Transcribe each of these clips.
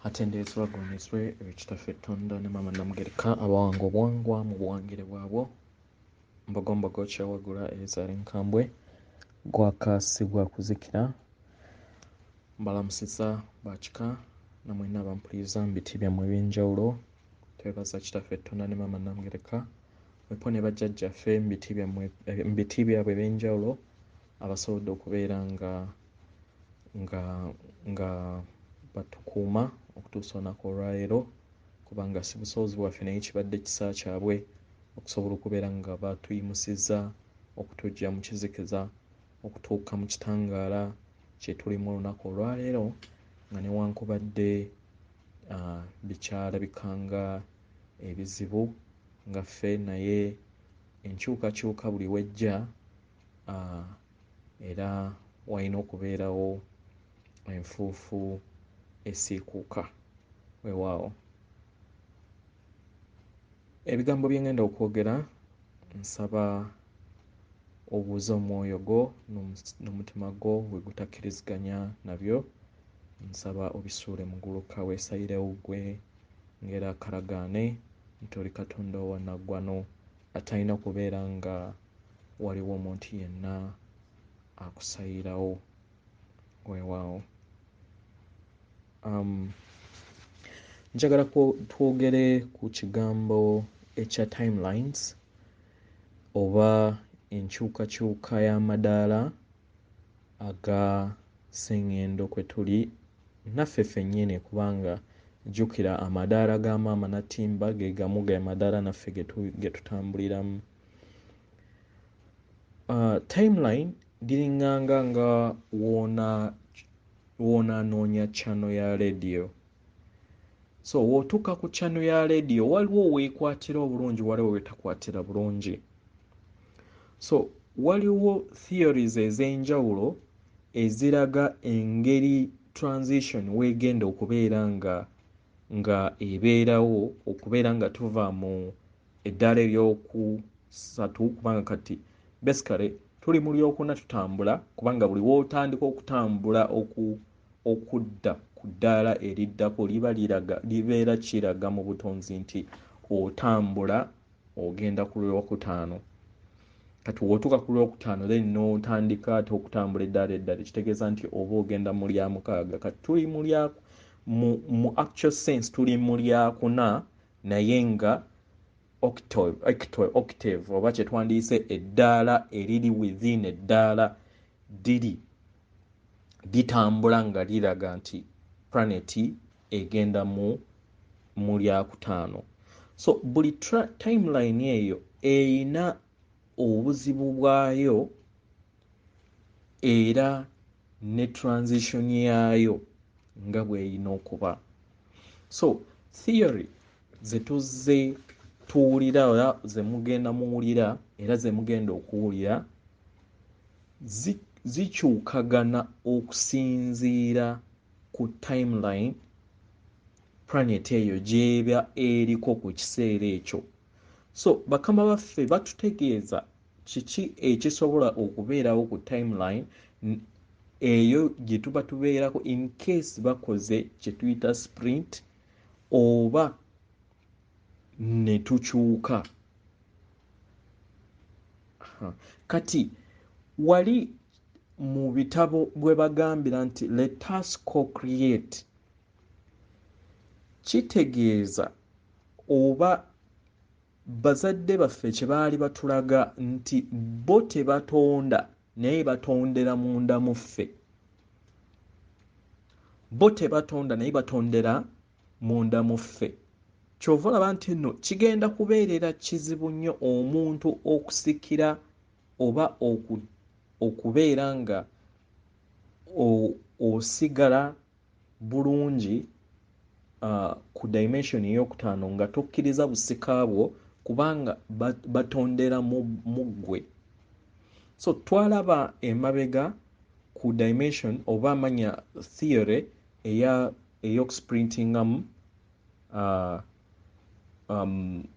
Atendezebwa gonezebwe ekitaffe Tonda ne Maama Namugereka abawanga obwangwa mu buwangire bwabwo mbogombogo kyawagula ezaali nkambwe gwakasibwa kuzikira mbalamusizza bakika namwena abampuliriza mu biti byammwe ebyenjawulo twebaza kitaffe Tonda ne Maama Namugereka mwepo ne bajjajjaffe mu biti byabwe ebyenjawulo abasobodde okubeera nga batukuuma okutuusa olunaku olwaleero kubanga si busobozi bwaffe naye kibadde kisa kyabwe okusobola okubeera nga batuyimusizza okutuggya mu kizikiza okutuuka mu kitangaala kye tulimu olunaku olwaleero nga newankubadde bikyalabikanga ebizibu nga ffe naye enkyukakyuka buli wejja era walina okubeerawo enfuufu esiikuuka weewaawo. Ebigambo bye ngenda okwogera nsaba obuuze omwoyo gwo n'omutima gwo bwe gutakkiriziganya nabyo nsaba obisuule mu gguluka weesayirewo ggwe ng'era akalagaane nti oli Katonda owannaggwano atalina kubeera nga waliwo omuntu yenna akusayirawo weewaawo. Njagala twogere ku kigambo ekya timelines oba enkyukakyuka y'amadaala aga sseŋŋendo kwe tuli naffe ffennyini kubanga jjukira amadaala ga maama Natimba ge gamu ge madaala naffe ge tutambuliramu. Timeline giringanga nga w'onoonoonya channel ya leediyo. So w'otuuka ku channel ya leediyo waliwo weekwatira obulungi waliwo weetakwatira bulungi. So waliwo theories ez'enjawulo eziraga engeri transition weegenda okubeera nga ebeerawo okubeera nga tuva mu eddaala eryokusatu kubanga kati basically tuli mu lyokuna tutambula kubanga buli w'otandika okutambula okudda ku ddaala eriddako libeera kiraga mu butonzi nti otambula ogenda ku lwokutaano. Kati w'otuuka ku lwokutaano then n'otandika ate okutambula eddaala eddala kitegeeza nti oba ogenda mu lya mukaaga. Kati tuli mu actual sense tuli mu lyakuna naye nga octave oba kye twandiyise eddaala eriri within eddaala litambula nga liraga nti planeti egenda mu lyakutaano. So buli timeline eyo eyina obuzibu bwayo era ne transition yayo nga bw'eyina okuba. So theory ze tuzze tuwulira oba ze mugenda muwulira era ze mugenda okuwulira zikyukagana okusinziira ku timeline planet eyo gy'eba eriko ku kiseera ekyo. So bakama baffe batutegeeza kiki ekisobola okubeerawo ku timeline eyo gye tuba tubeerako in case bakoze kye tuyita sprint oba ne tukyuka. Kati wali mu bitabo bwe bagambira nti let us co-create kitegeeza oba bazadde baffe kye baali batulaga nti bo tebatonda naye batondera munda mu ffe. Bo tebatonda naye batondera munda mu ffe. Kyova olaba nti nno kigenda kubeerera kizibu nnyo omuntu okusikira oba okubeera nga osigala bulungi ku dimension ey'okutaano nga tokkiriza busika bwo kubanga batondera mu ggwe. So twalaba emabega ku dimension oba amanya theory ey'okusprintingamu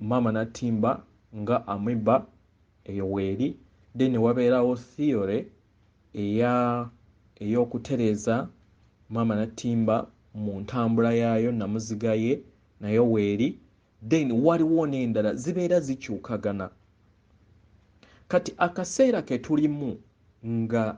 maama Natimba nga amoeba eyo weeri, then wabeerawo theory ey'okutereeza maama Natimba mu ntambula yaayo namuziga ye nayo weeri, then waliwo n'endala zibeera zikyukagana. Kati akaseera ke tulimu nga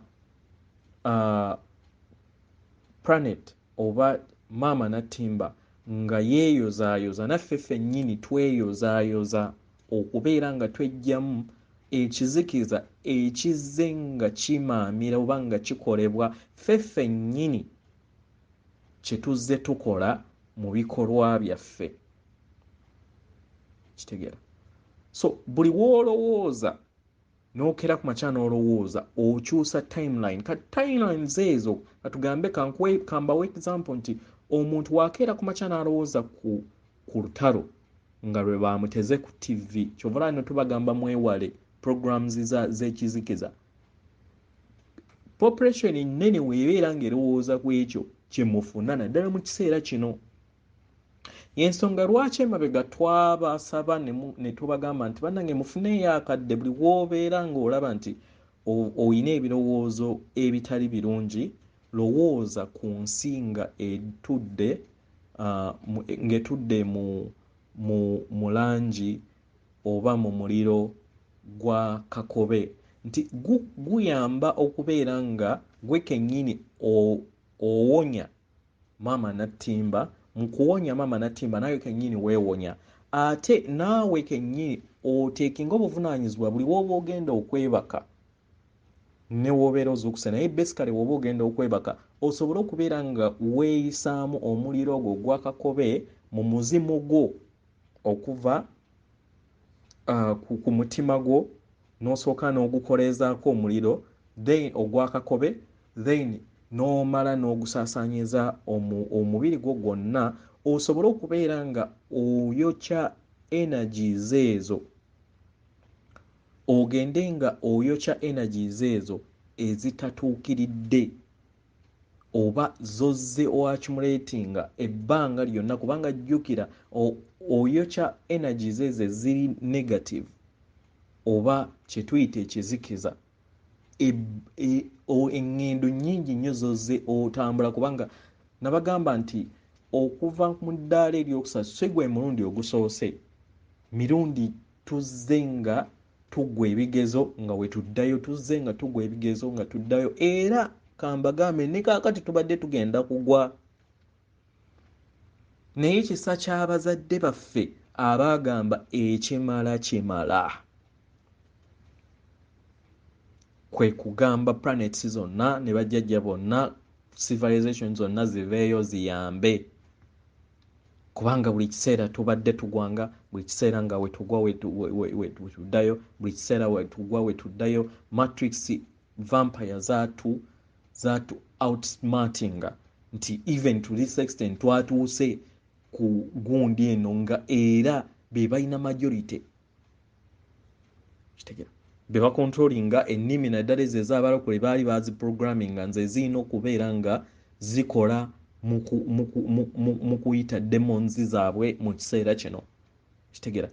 planet oba maama Natimba nga yeeyozaayoza, naffe ffennyini tweyozaayoza okubeera nga twejjamu ekizikiza ekizze nga kimaamira oba nga kikolebwa ffe ffennyini kye tuzze tukola mu bikolwa byaffe. Kitegeera? So buli w'olowooza n'okera ku makya n'olowooza okyusa timeline. Kati timelines ezo katugambe kambawo example nti omuntu wakeera ku makya n'alowooza ku lutalo nga lwe bamuteze ku TV. Kyovula no tubagamba mwewale programs z'ekizikiza. Population nnene weebeera ng'erowooza ku ekyo kye mufuna naddala mu kiseera kino. Y'ensonga lwaki emabega twabasaba ne tubagamba nti bannange mufuneeyo akadde buli w'obeera ng'olaba nti oyina ebirowoozo ebitali birungi, lowooza ku nsi nga ng'etudde mu langi oba mu muliro gwa kakobe, nti guyamba okubeera nga gwe kennyini owonya maama Natimba. Mu kuwonya maama Natimba nawe kennyini weewonya, ate naawe kennyini oteekinga obuvunaanyizibwa buli w'oba ogenda okwebaka ne w'obeera ozuukuse, naye basically w'oba ogenda okwebaka osobole okubeera nga weeyisaamu omuliro ogwo gwa kakobe mu muzimu gwo okuva ku mutima gwo, n'osooka n'ogukoleezaako omuliro then ogwa kakobe, then n'omala n'ogusaasaanyiza omubiri gwo gwonna, osobole okubeera nga oyokya energies ezo, ogende nga oyokya energies ezo ezitatuukiridde oba zozze oaccumulatinga ebbanga lyonna, kubanga jjukira oyokya energies ezo eziri negative oba kye tuyita ekizikiza. Engendo nnyingi nnyo zozze otambula, kubanga nabagamba nti okuva mu ddaala eryokusatu si gwe mulundi ogusoose, mirundi tuzze nga tugwa ebigezo nga we tuddayo, tuzze nga tugwa ebigezo nga tuddayo, era kambagambe ne kaakati tubadde tugenda kugwa. Naye kisa ky'abazadde baffe abaagamba ekimala kimala, kwe kugamba planets zonna ne bajjajja bonna, civilization zonna ziveeyo ziyambe, kubanga buli kiseera tubadde tugwanga, buli kiseera nga wetugwa wetuddayo, buli kiseera wetugwa wetuddayo. Matrix vampire zaatu outsmartinga, nti even to this extent twatuuse ku gundi eno nga era be balina majority. Kitegeera? Be bakontrolinga ennimi naddala ezo ez'abalokole baali baziprogramminga nze zirina okubeera nga zikola mu kuyita demons zaabwe mu kiseera kino. Kitegeera?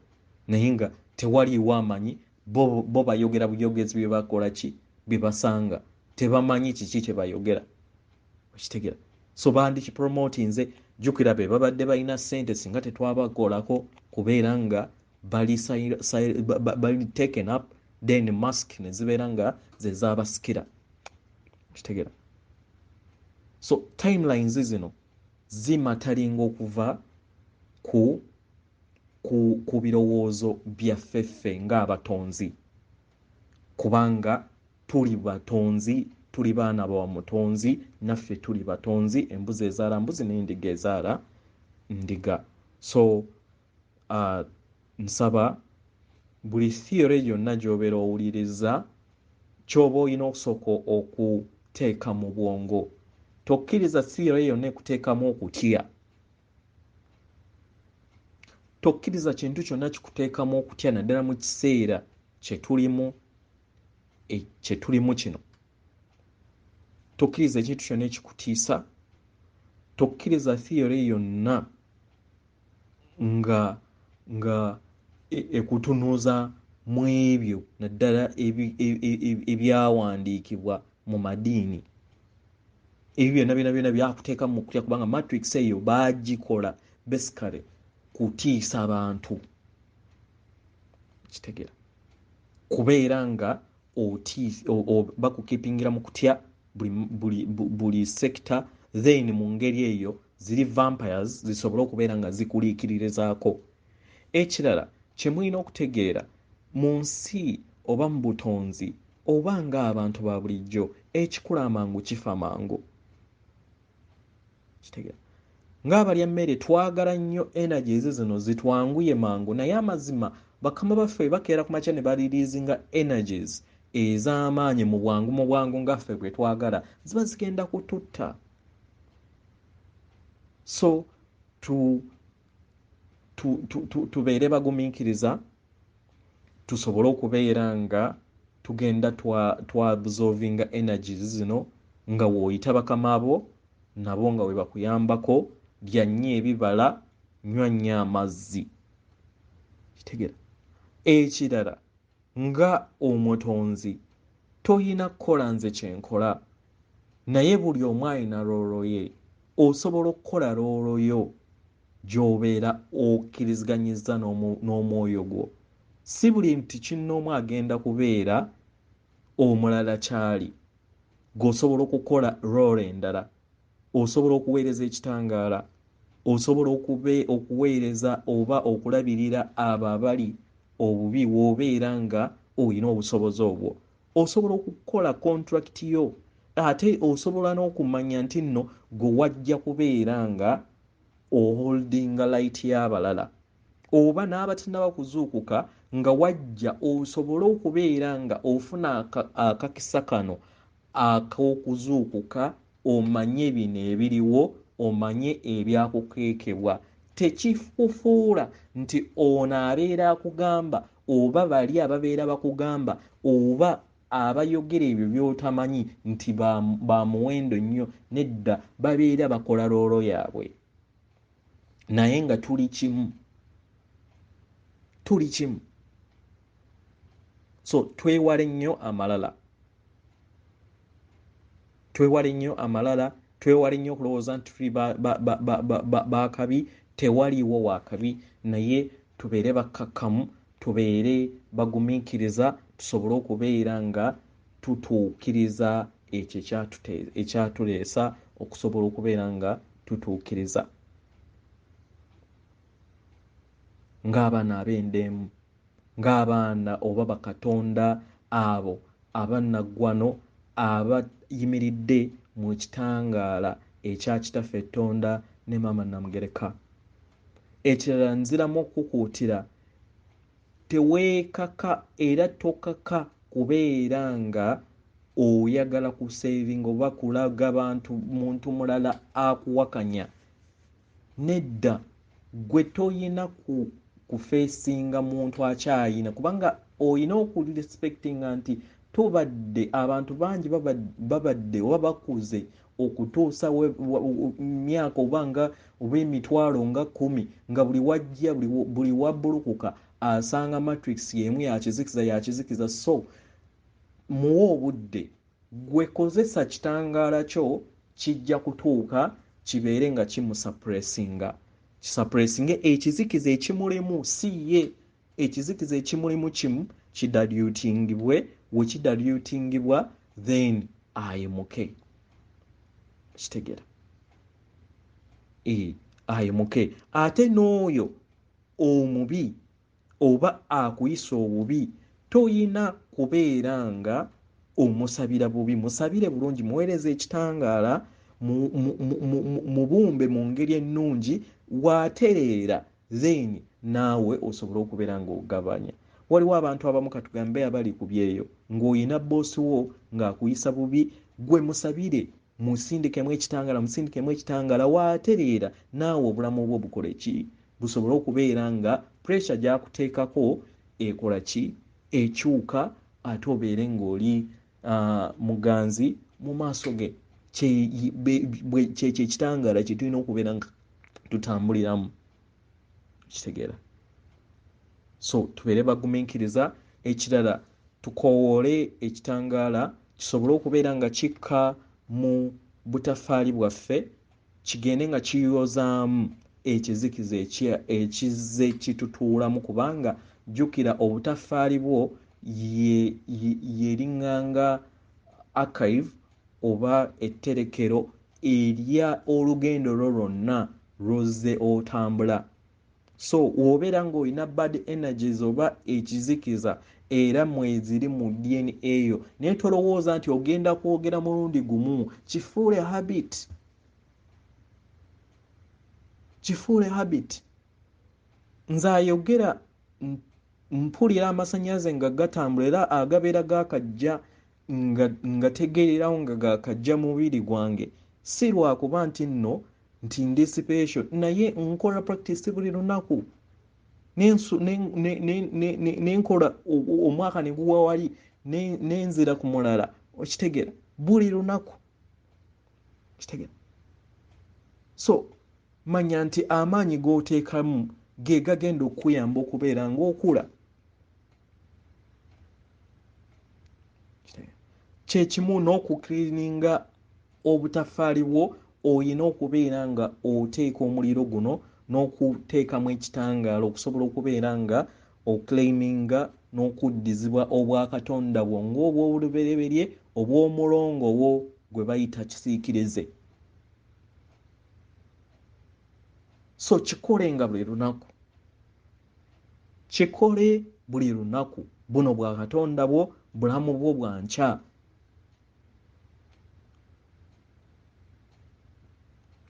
Naye nga tewaliiwo amanyi, bo bayogera buyogezi bye bakola ki bye basanga, tebamanyi kiki kye bayogera. Kitegeera? So bandikipromotinze, jjukira be babadde balina ssente singa tetwabakolako kubeera nga bali taken up, then mask ne zibeera nga ze zaabasikira. Kitegeera? So timelines zino zimatalinga okuva ku birowoozo byaffeffe ng'abatonzi, kubanga tuli batonzi, tuli baana ba mutonzi, naffe tuli batonzi, embuzi ezaala mbuzi n'endiga ezaala ndiga. So nsaba buli theory yonna gy'obeera owuliriza ky'oba olina okusooka okuteeka mu bwongo. Tokkiriza theory yonna ekuteekamu okutya. Tokkiriza kintu kyonna kikuteekamu okutya naddala mu kiseera kye tulimu kino. Tokkiriza ekintu kyonna ekikutiisa. Tokkiriza theory yonna nga ekutunuuza mu ebyo naddala ebyawandiikibwa mu madiini. ebyo byonna byakuteeka mu kutya kubanga matrix eyo bagikola basically kutiisa abantu kitegera kubeera nga bakukipingira mu kutya buli sector then mu ngeri eyo ziri vampires zisobole okubeera nga zikuliikiririzaako. Ekirala kye mulina okutegeera mu nsi oba mu butonzi oba ng'abantu ba bulijjo ekikula amangu kifa mangu. Kitegeera ng'abalya mmere twagala nnyo energies zino zitwanguye mangu naye amazima bakama baffe bakeera ku makya ne baliriizinga energies ez'amaanyi mu bwangu ngaffe bwe twagala ziba zigenda kututta. So tubeere bagumiikiriza tusobole okubeera nga tugenda twabsorvinga energies zino nga w'oyita bakama abo nabo nga bwe bakuyambako lya nnyo ebibala nywa nnyo amazzi. Kitegeera ekirala nga omutonzi toyina kukola nze kyenkola naye buli omu alina loolo ye osobola okukola loolo yo gy'obeera okkiriziganyizza n'omwoyo gwo. Si buli nti kinnoomu agenda kubeera omulala kyali g'osobola okukola loolo endala. Osobola okuweereza ekitangaala, osobola okuweereza oba okulabirira abo abali obubi w'obeera nga olina obusobozi obwo. Osobola okukola contract yo ate osobola n'okumanya nti nno gwe wajja kubeera nga oholdinga light y'abalala oba n'abatinaba kuzuukuka nga wajja osobole okubeera nga ofuna akakisa kano ak'okuzuukuka omanye bino ebiriwo omanye ebyakukeekebwa. Tekifufuula nti ono abeera akugamba oba bali ababeera bakugamba oba abayogera ebyo by'otamanyi nti ba muwendo nnyo. Nedda, babeera bakola loolo yaabwe naye nga tuli kimu. So twewale nnyo amalala, twewale nnyo okulowooza nti tuli bakabi. Tewaliiwo wakabi naye tubeere bakkakkamu, tubeere bagumiikiriza, tusobole okubeera nga tutuukiriza ekyo ekyatuleesa okusobola okubeera nga tutuukiriza ng'abaana ab'endeemu, ng'abaana oba bakatonda abo abannaggwano abayimiridde mu kitangaala ekya kitaffe ettonda ne maama Namugereka. Ekirala nziramu okukuutira teweekaka era tokaka kubeera nga oyagala kuseevinga oba kulaga muntu mulala akuwakanya. Nedda, gwe toyina kufeesinga muntu akyayina kubanga oyina okurespectinga nti tubadde abantu bangi babadde oba bakuze okutuusa myaka obanga oba emitwalo nga 10 nga buli wajja buli wabbulukuka asanga matrix y'emu yakizikiza. So muwe obudde, gwe kozesa kitangaala kyo kijja kutuuka kibeere nga kimusuppressinga ekizikiza ekimulimu si ye. Ekizikiza ekimulimu kimu kidalyutingibwe, we kidalyutingibwa then ayimuke. Kitegera ayimuke. Ate n'oyo omubi oba akuyisa obubi toyina kubeera nga omusabira bubi. Musabire bulungi, muweereze ekitangaala, mubumbe mu ngeri ennungi, waatereera then naawe osobola okubeera ng'ogabanya. Waliwo abantu abamu katugambe abali ku byeyo ng'olina boosi wo ng'akuyisa bubi, gwe musabire musindikemu ekitangaala, waatereera naawe obulamu bwo bukola ki? Busobole okubeera nga pressure gy'akuteekako ekola ki? Ekyuka, ate obeere ng'oli muganzi mu maaso ge. Kyekyo ekitangaala kye tulina okubeera nga tutambuliramu. Kitegeera. So tubeere bagumiikiriza. Ekirala tukowoole ekitangaala kisobole okubeera nga kikka mu butafaali bwaffe kigende nga kiyozaamu ekizikiza ekizze kitutuulamu, kubanga jjukira obutafaali bwo yeriŋŋanga archive oba etterekero erya olugendo lwo lwonna lwozze otambula. So w'obeera ng'olina bad energies oba ekizikiza era mweziri mu DNA eyo, naye tolowooza nti ogenda kwogera mulundi gumu, kifuule habit. Kifuule habit. Nze ayogera mpulira amasannyalaze nga gatambula era agabeera gaakajja nga tegeererawo nga gaakajja mubiri gwange, si lwakuba nti nno nti ndi special, naye nkola practice buli lunaku. Nenkola omwaka ne guwa wali nenzira ku mulala, okitegera, buli lunaku, kitegera. So manya nti amaanyi g'oteekamu ge gagenda okukuyamba okubeera ng'okula. Kyekimu n'okukirininga obutafaali bwo, olina okubeera nga oteeka omuliro guno n'okuteekamu ekitangaala okusobola okubeera nga oclaiminga n'okuddizibwa obwakatonda bwo ng'obw'olubereberye obw'omulongo wo gwe bayita kisiikirize. So kikole nga buli lunaku, kikole buli lunaku. Buno bwa katonda bwo, bulamu bwo bwa nkya.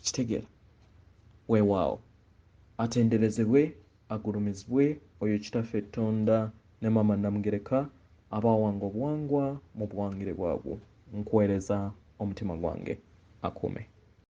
Kitegeera. Weewaawo atenderezebwe, agulumizibwe oyo kitaffe Tonda ne Maama Namugereka abawanga obuwangwa mu buwangire bwabwo. Nkuweereza omutima gwange, akuume.